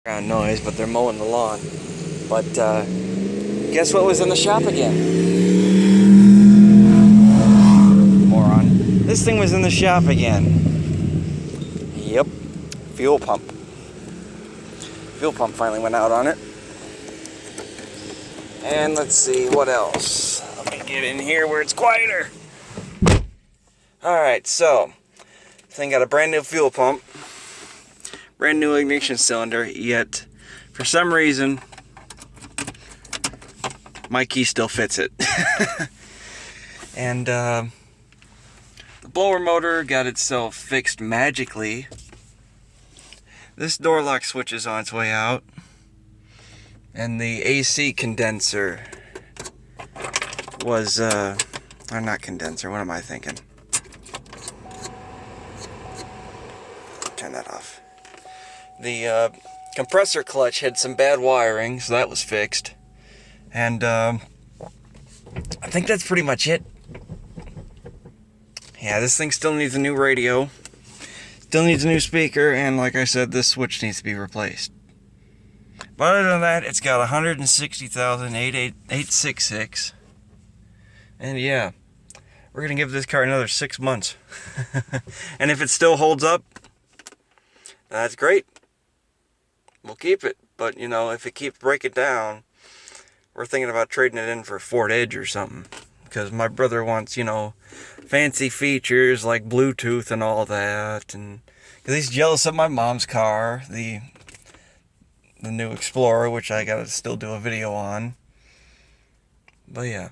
Background noise, but they're mowing the lawn. But guess what was in the shop again? Moron. This thing was in the shop again. Yep. Fuel pump. Fuel pump finally went out on it. And let's see what else. Let me get in here where it's quieter. Alright, so this thing got a brand new fuel pump. Brand new ignition cylinder, yet for some reason my key still fits it. And the blower motor got itself fixed magically. This door lock switch is on its way out, and the AC condenser was or not condenser, what am I thinking? Turn that off. The compressor clutch had some bad wiring, so that was fixed. And I think that's pretty much it. Yeah, this thing still needs a new radio. Still needs a new speaker, and like I said, this switch needs to be replaced. But other than that, it's got 160,866. And yeah, we're going to give this car another 6 months. And if it still holds up, that's great. We'll keep it. But, you know, if it keeps breaking down, we're thinking about trading it in for a Ford Edge or something. Because my brother wants, you know, fancy features like Bluetooth and all that. And because he's jealous of my mom's car, the new Explorer, which I gotta still do a video on. But yeah.